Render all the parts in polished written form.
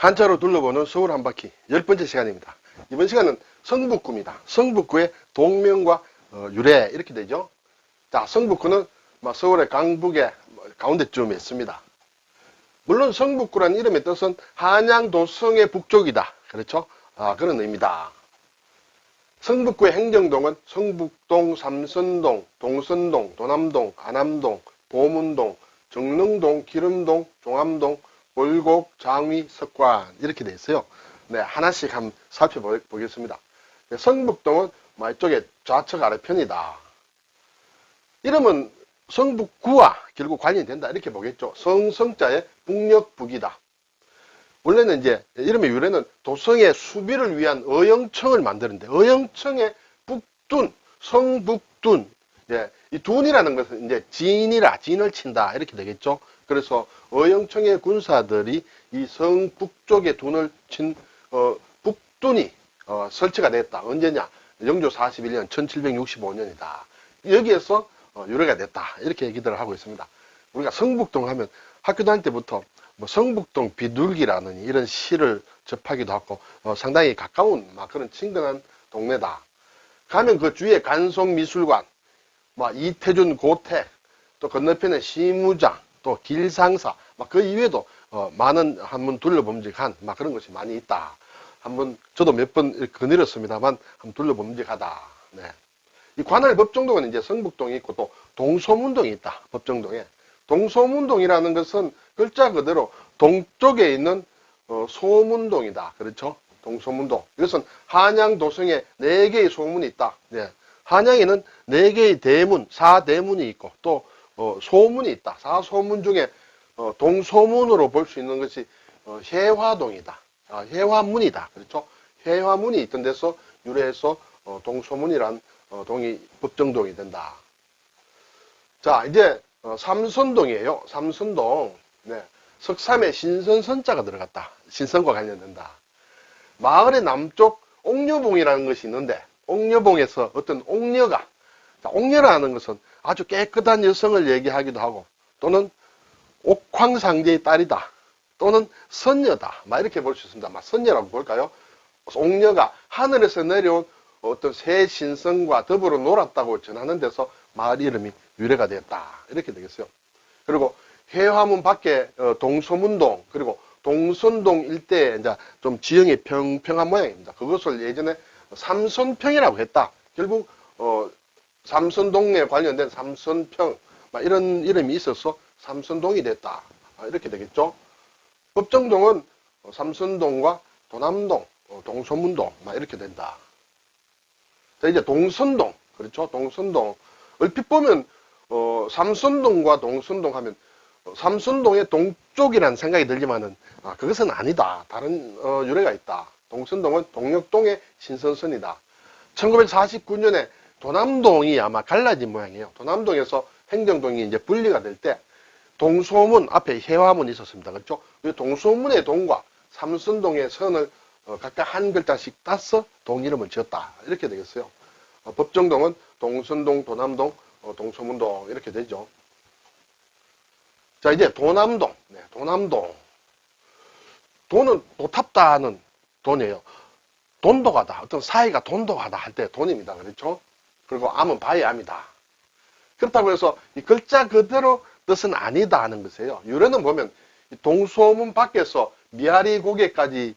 한자로 둘러보는 서울 한 바퀴 10번째 시간입니다. 이번 시간은 성북구입니다. 성북구의 동명과 유래 이렇게 되죠. 자, 성북구는 서울의 강북의 가운데쯤에 있습니다. 물론 성북구라는 이름의 뜻은 한양도성의 북쪽이다. 그렇죠? 그런 의미다. 성북구의 행정동은 성북동, 삼선동, 동선동, 도남동, 안암동, 보문동, 정릉동, 기름동, 종암동, 볼곡, 장위, 석관 이렇게 돼 있어요. 네, 하나씩 한번 살펴보겠습니다. 성북동은 이쪽에 좌측 아래편이다. 이름은 성북구와 결국 관련이 된다 이렇게 보겠죠. 성자의 북녘북이다. 원래는 이제 이름의 유래는 도성의 수비를 위한 어영청을 만드는데 어영청의 북둔, 성북둔. 이 둔이라는 것은 이제 진을 친다 이렇게 되겠죠. 그래서 어영청의 군사들이 이 성북쪽에 둔을 친 북둔이 설치가 됐다. 언제냐? 영조 41년 1765년이다. 여기에서 유래가 됐다. 이렇게 얘기들을 하고 있습니다. 우리가 성북동 하면 학교 다닐 때부터 성북동 비둘기라는 이런 시를 접하기도 하고 상당히 가까운 그런 친근한 동네다. 가면 그 주위에 간송미술관, 이태준 고택, 또 건너편에 시무장, 또 길상사, 그 이외에도 많은 한번 둘러봄직한 그런 것이 많이 있다. 한번 저도 몇 번 거닐었습니다만 한번 둘러봄직하다. 네. 이 관할 법정동은 이제 성북동이 있고 또 동소문동이 있다. 법정동에. 동소문동이라는 것은 글자 그대로 동쪽에 있는 소문동이다. 그렇죠? 동소문동. 이것은 한양 도성에 4개의 소문이 있다. 네. 한양에는 4개의 대문, 4대문이 있고 또 소문이 있다. 4소문 중에 동소문으로 볼 수 있는 것이 해화동이다. 해화문이다. 그렇죠? 해화문이 있던 데서 유래해서 동소문이란 동이 법정동이 된다. 자, 이제 삼선동이에요. 삼선동. 네. 석삼에 신선선자가 들어갔다. 신선과 관련된다. 마을의 남쪽 옥녀봉이라는 것이 있는데 옥녀봉에서 어떤 옥녀가, 옥녀라는 것은 아주 깨끗한 여성을 얘기하기도 하고 또는 옥황상제의 딸이다. 또는 선녀다. 이렇게 볼 수 있습니다. 선녀라고 볼까요? 옥녀가 하늘에서 내려온 어떤 새 신성과 더불어 놀았다고 전하는 데서 마을 이름이 유래가 되었다. 이렇게 되겠어요. 그리고 해화문 밖에 동소문동 그리고 동선동 일대에 이제 좀 지형이 평평한 모양입니다. 그것을 예전에 삼선평이라고 했다. 결국 삼선동에 관련된 삼선평 이런 이름이 있어서 삼선동이 됐다. 이렇게 되겠죠. 법정동은 삼선동과 도남동, 동소문동 이렇게 된다. 자, 이제 동선동. 그렇죠? 동선동. 얼핏 보면 삼선동과 동선동 하면 삼선동의 동쪽이라는 생각이 들지만은 그것은 아니다. 다른 유래가 있다. 동선동은 동력동의 신선선이다. 1949년에 도남동이 아마 갈라진 모양이에요. 도남동에서 행정동이 이제 분리가 될 때 동소문 앞에 해화문이 있었습니다. 그렇죠? 이 동소문의 동과 삼선동의 선을 각각 한 글자씩 따서 동 이름을 지었다. 이렇게 되겠어요. 법정동은 동선동, 도남동, 동소문동 이렇게 되죠. 자, 이제 도남동. 네, 도남동. 돈은 도탑다는 돈이에요. 돈도가다. 어떤 사이가 돈도가다 할 때 돈입니다. 그렇죠? 그리고 암은 바의 암이다. 그렇다고 해서 이 글자 그대로 뜻은 아니다 하는 것이에요. 유래는 보면 동소문 밖에서 미아리 고개까지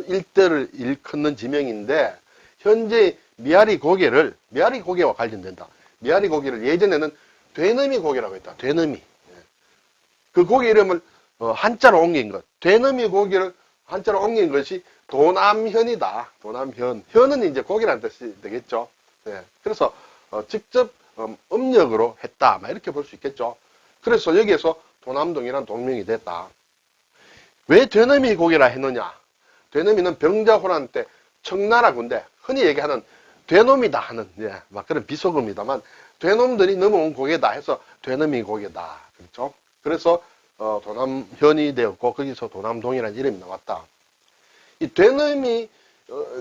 일대를 일컫는 지명인데 현재 미아리 고개와 관련된다. 미아리 고개를 예전에는 되너미 고개라고 했다. 되너미. 그 고개 이름을 한자로 옮긴 것. 되너미 고개를 한자로 옮긴 것이 도남현이다. 도남현. 현은 이제 고개라는 뜻이 되겠죠. 네. 그래서 직접 음력으로 했다. 이렇게 볼 수 있겠죠. 그래서 여기에서 도남동이라는 동명이 됐다. 왜 되너미 고개라 했느냐? 되너미는 병자호란 때 청나라 군대, 흔히 얘기하는 되놈이다 하는 그런 비속어입니다만 되놈들이 넘어온 고개다 해서 되너미 고개다. 그렇죠? 그래서 도남현이 되었고 거기서 도남동이라는 이름이 나왔다. 이 되너미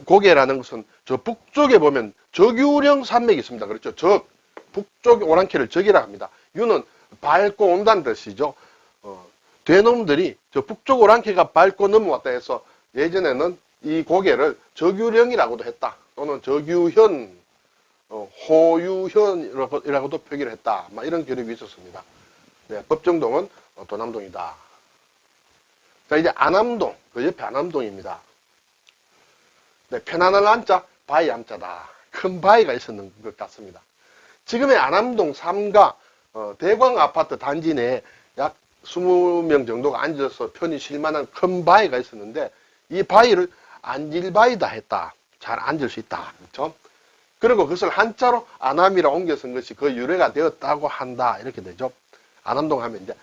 고개라는 것은 저 북쪽에 보면 적유령 산맥이 있습니다. 그렇죠? 북쪽 오랑캐를 적이라 합니다. 유는 밝고 온다는 뜻이죠. 되놈들이 저 북쪽 오랑캐가 밟고 넘어왔다 해서 예전에는 이 고개를 적유령이라고도 했다. 또는 적유현, 호유현이라고도 표기를 했다. 막 이런 기록이 있었습니다. 네, 법정동은 도남동이다. 자, 이제 안암동, 그 옆에 안암동입니다. 네, 편안한 안자, 바위 암자다. 큰 바위가 있었는 것 같습니다. 지금의 안암동 3가 대광 아파트 단지 내에 약 20명 정도가 앉아서 편히 쉴 만한 큰 바위가 있었는데 이 바위를 안질바위다 했다. 잘 앉을 수 있다. 그렇죠? 그리고 그것을 한자로 안암이라 옮겨 쓴 것이 그 유래가 되었다고 한다. 이렇게 되죠. 안암동 하면 이제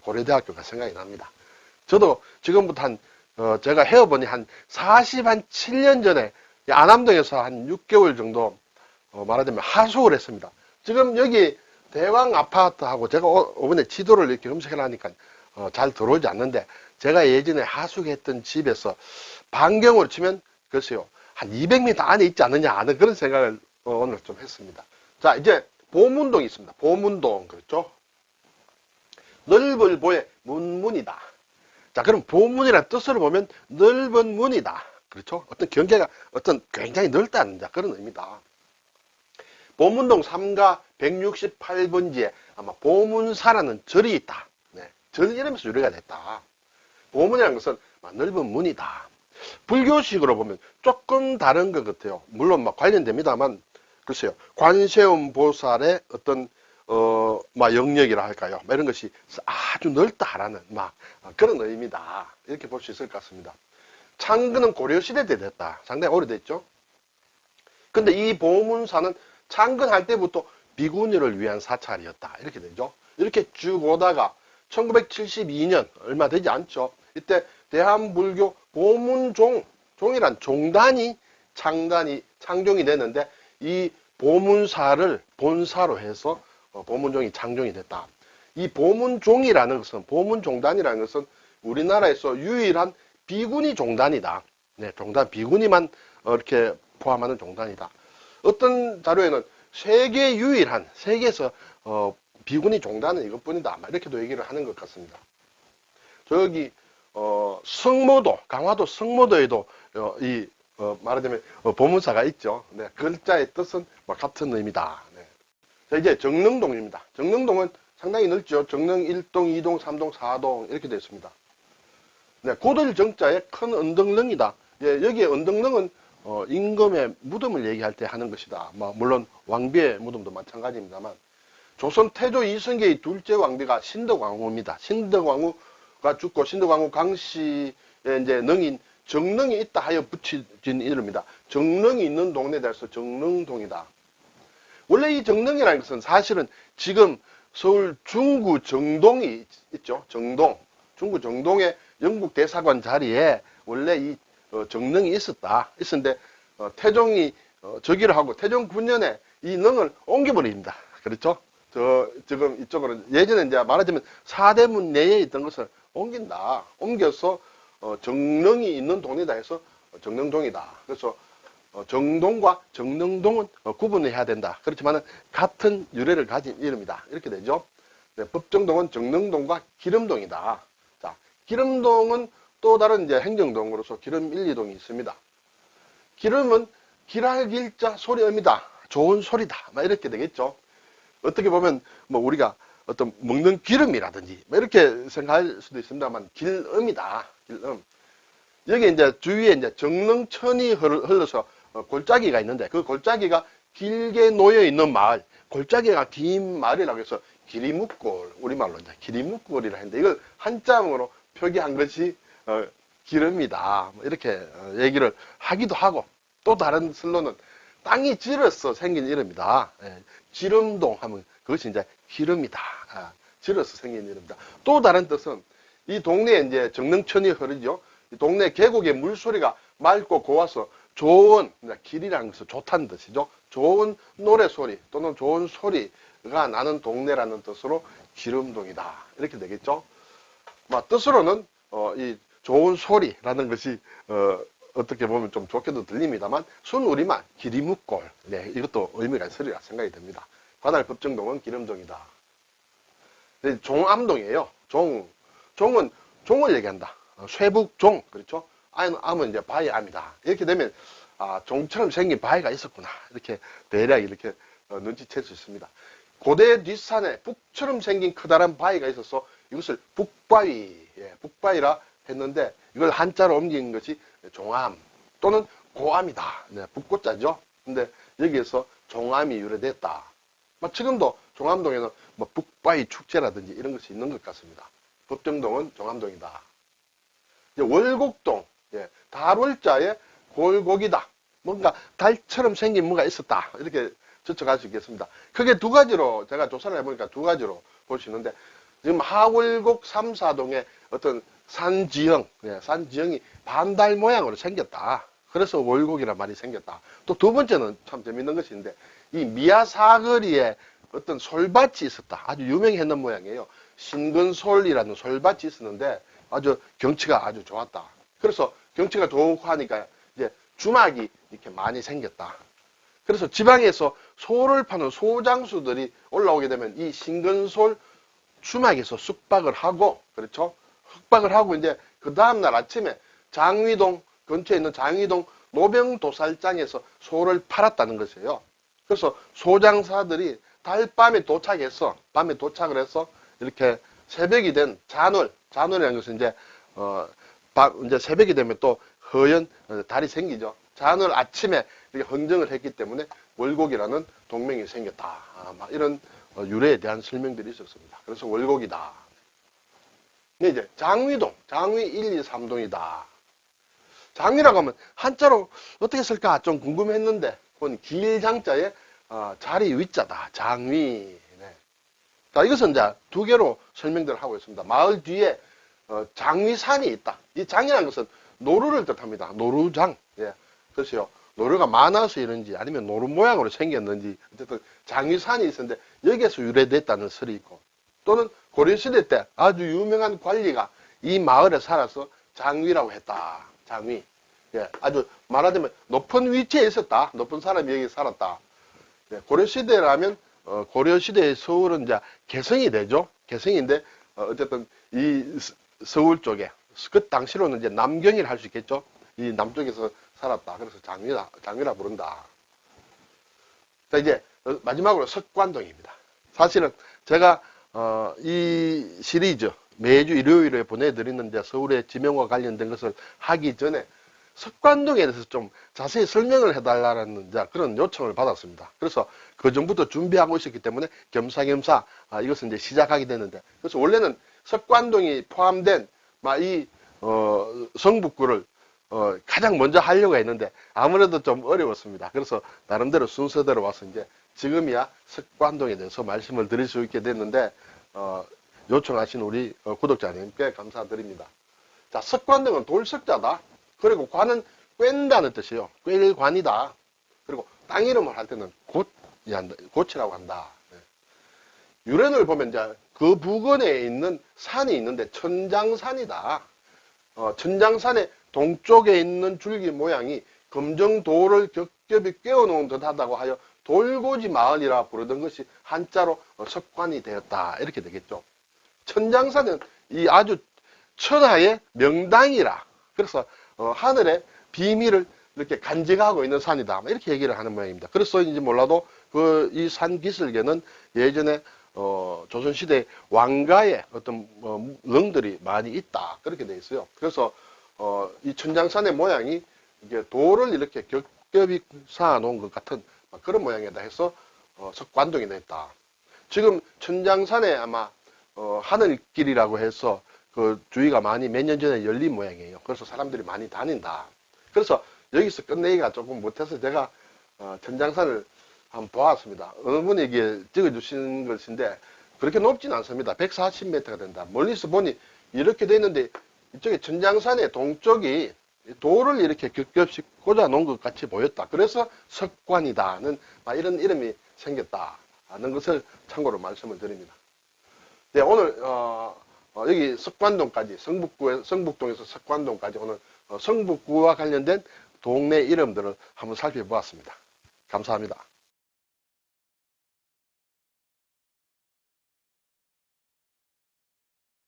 고려대학교가 생각이 납니다. 저도 지금부터 제가 헤어보니 한 47년 전에 안암동에서 한 6개월 정도 말하자면 하숙을 했습니다. 지금 여기 대왕 아파트하고 제가 이번에 지도를 이렇게 검색을 하니까 잘 들어오지 않는데 제가 예전에 하숙했던 집에서 반경으로 치면 글쎄요 한 200m 안에 있지 않느냐 하는 그런 생각을 오늘 좀 했습니다. 자, 이제 보문동이 있습니다. 보문동, 그렇죠? 넓을 보에 문문이다. 자, 그럼 보문이라는 뜻으로 보면 넓은 문이다. 그렇죠? 어떤 경계가 굉장히 넓다는 그런 의미다. 보문동 3가 168번지에 아마 보문사라는 절이 있다. 네, 절 이름에서 유래가 됐다. 보문이라는 것은 넓은 문이다. 불교식으로 보면 조금 다른 것 같아요. 물론 관련됩니다만, 글쎄요. 관세음 보살의 어떤, 영역이라 할까요? 이런 것이 아주 넓다라는, 그런 의미다. 이렇게 볼 수 있을 것 같습니다. 창근은 고려시대 때 됐다. 상당히 오래됐죠? 근데 이 보문사는 창근할 때부터 비구니를 위한 사찰이었다. 이렇게 되죠. 이렇게 쭉 오다가 1972년, 얼마 되지 않죠? 이때 대한불교 보문종이란 종단이 창종이 됐는데 이 보문사를 본사로 해서 보문종이 창종이 됐다. 이 보문종이라는 것은 보문종단이라는 것은 우리나라에서 유일한 비구니 종단이다. 네, 종단 비구니만 이렇게 포함하는 종단이다. 어떤 자료에는 세계에서 비구니 종단은 이것뿐이다. 이렇게도 얘기를 하는 것 같습니다. 저기 성모도, 강화도 성모도에도 말하자면 보문사가 있죠. 네, 글자의 뜻은 같은 의미다. 네. 자, 이제 정릉동입니다. 정릉동은 상당히 넓죠. 정릉 1동, 2동, 3동, 4동 이렇게 되어 있습니다. 네, 고들 정자에 큰 언덕릉이다. 예, 여기에 언덕릉은 임금의 무덤을 얘기할 때 하는 것이다. 물론 왕비의 무덤도 마찬가지입니다만 조선 태조 이성계의 둘째 왕비가 신덕왕후입니다. 신덕왕후가 죽고 신덕왕후 강씨의 이제 능인 정릉이 있다 하여 붙여진 이름입니다. 정릉이 있는 동네에 대해서 정릉동이다. 원래 이 정릉이라는 것은 사실은 지금 서울 중구 정동이 있죠. 정동. 중구 정동의 영국 대사관 자리에 원래 이 정릉이 있었는데 태종이 즉위를 하고 태종 9년에 이 능을 옮겨버립니다. 그렇죠? 지금 이쪽으로 예전에 이제 말하자면 사대문 내에 있던 것을 옮겨서 정릉이 있는 동네다 해서 정릉동이다. 그래서 정동과 정릉동은 구분을 해야 된다. 그렇지만은 같은 유래를 가진 이름이다. 이렇게 되죠. 네, 법정동은 정릉동과 기름동이다. 자, 기름동은 또 다른 이제 행정동으로서 기름 1, 2동이 있습니다. 기름은 길할 길자 소리음이다. 좋은 소리다. 이렇게 되겠죠. 어떻게 보면 우리가 어떤 먹는 기름이라든지 이렇게 생각할 수도 있습니다만 길음이다. 길음. 여기 이제 주위에 이제 정릉천이 흘러서 골짜기가 있는데 그 골짜기가 길게 놓여 있는 마을, 골짜기가 긴 마을이라고 해서 기리묵골, 우리말로 이제 기리묵골이라 했는데 이걸 한자음으로 표기한 것이 기름이다. 이렇게 얘기를 하기도 하고 또 다른 슬로는 땅이 질어서 생긴 이름이다. 지름동 하면 그것이 이제 기름이다. 질어서 생긴 이름이다. 또 다른 뜻은 이 동네에 이제 정릉천이 흐르죠. 이 동네 계곡의 물소리가 맑고 고와서 좋은, 길이라는 것은 좋다는 뜻이죠. 좋은 노래소리 또는 좋은 소리가 나는 동네라는 뜻으로 기름동이다. 이렇게 되겠죠. 뜻으로는 이 좋은 소리라는 것이 어떻게 보면 좀 좋게도 들립니다만 순우리말 기리묵골, 네, 이것도 의미가 있으리라 생각이 듭니다. 관할 법정동은 기름동이다. 종암동이에요. 종은 종을 얘기한다. 쇠북종, 그렇죠? 암은 이제 바위 암이다. 이렇게 되면 종처럼 생긴 바위가 있었구나. 이렇게 대략 이렇게 눈치챌 수 있습니다. 고대 뒷산에 북처럼 생긴 커다란 바위가 있어서 이것을 북바위, 북바위라 했는데 이걸 한자로 옮긴 것이 종암 또는 고암이다. 북고자죠. 근데 여기에서 종암이 유래됐다. 지금도 종암동에는 북바위 축제라든지 이런 것이 있는 것 같습니다. 법정동은 종암동이다. 월곡동, 달월자에 골곡이다. 뭔가 달처럼 생긴 뭐가 있었다. 이렇게 추측할 수 있겠습니다. 크게 두 가지로 제가 조사를 해보니까 두 가지로 볼 수 있는데 지금 하월곡 3, 4동에 어떤 산지형이 반달 모양으로 생겼다. 그래서 월곡이란 말이 생겼다. 또 두 번째는 참 재밌는 것이 있는데 이 미아사거리에 어떤 솔밭이 있었다. 아주 유명했는 모양이에요. 신근솔이라는 솔밭이 있었는데 아주 경치가 아주 좋았다. 그래서 경치가 좋고 하니까 이제 주막이 이렇게 많이 생겼다. 그래서 지방에서 소를 파는 소장수들이 올라오게 되면 이 신근솔 주막에서 숙박을 하고, 그렇죠? 숙박을 하고 이제 그 다음날 아침에 장위동 근처에 있는 장위동 노병도살장에서 소를 팔았다는 것이에요. 그래서 소장사들이 달밤에 밤에 도착을 해서 이렇게 새벽이 된 잔월이라는 것은 이제 새벽이 되면 또 허연 달이 생기죠. 잔월 아침에 이렇게 흥정을 했기 때문에 월곡이라는 동명이 생겼다. 이런 유래에 대한 설명들이 있었습니다. 그래서 월곡이다. 근데 이제 장위 1, 2, 3동이다. 장위라고 하면 한자로 어떻게 쓸까 좀 궁금했는데 본 길장자에 자리 위자다. 장위. 자, 이것은 이제 두 개로 설명들을 하고 있습니다. 마을 뒤에 장위산이 있다. 이 장이라는 것은 노루를 뜻합니다. 노루장. 그래서요, 노루가 많아서 이런지 아니면 노루 모양으로 생겼는지 어쨌든 장위산이 있었는데 여기에서 유래됐다는 설이 있고, 또는 고려시대 때 아주 유명한 관리가 이 마을에 살아서 장위라고 했다. 장위. 아주 말하자면 높은 위치에 있었다. 높은 사람이 여기 살았다. 고려시대라면 고려시대의 서울은 이제 개성이 되죠. 개성인데 어쨌든 이 서울 쪽에 그 당시로는 이제 남경이라 할 수 있겠죠. 이 남쪽에서 살았다. 그래서 장위라 부른다. 자, 이제 마지막으로 석관동입니다. 사실은 제가 이 시리즈 매주 일요일에 보내드리는데 서울의 지명과 관련된 것을 하기 전에 석관동에 대해서 좀 자세히 설명을 해달라는 그런 요청을 받았습니다. 그래서 그 전부터 준비하고 있었기 때문에 겸사겸사 이것을 이제 시작하게 됐는데, 그래서 원래는 석관동이 포함된 이 성북구를 가장 먼저 하려고 했는데 아무래도 좀 어려웠습니다. 그래서 나름대로 순서대로 와서 이제 지금이야 석관동에 대해서 말씀을 드릴 수 있게 됐는데 요청하신 우리 구독자님께 감사드립니다. 자, 석관동은 돌석자다. 그리고 관은 꿰다는 뜻이에요. 꿰일관이다. 그리고 땅 이름을 할 때는 고치라고 한다. 유래를 보면 이제 그 부근에 있는 산이 있는데 천장산이다. 천장산의 동쪽에 있는 줄기 모양이 검정돌을 겹겹이 꿰어놓은 듯하다고 하여 돌고지 마을이라 부르던 것이 한자로 석관이 되었다. 이렇게 되겠죠. 천장산은 이 아주 천하의 명당이라. 그래서 하늘의 비밀을 이렇게 간직하고 있는 산이다. 이렇게 얘기를 하는 모양입니다. 그래서인지 몰라도 이 산 기슭에는 예전에 조선시대 왕가의 어떤 릉들이 많이 있다. 그렇게 되어 있어요. 그래서 이 천장산의 모양이 이게 돌을 이렇게 겹겹이 쌓아 놓은 것 같은 그런 모양이다 해서 석관동이 됐다. 지금 천장산에 아마 하늘길이라고 해서 그 주위가 많이 몇 년 전에 열린 모양이에요. 그래서 사람들이 많이 다닌다. 그래서 여기서 끝내기가 조금 못해서 제가 천장산을 한번 보았습니다. 어느 분이 이게 찍어주신 것인데 그렇게 높진 않습니다. 140m가 된다. 멀리서 보니 이렇게 돼 있는데 이쪽에 천장산의 동쪽이 돌을 이렇게 겹겹이 꽂아 놓은 것 같이 보였다. 그래서 석관이다는 이런 이름이 생겼다는 것을 참고로 말씀을 드립니다. 네, 오늘 여기 석관동까지 성북동에서 석관동까지 오늘 성북구와 관련된 동네 이름들을 한번 살펴보았습니다. 감사합니다.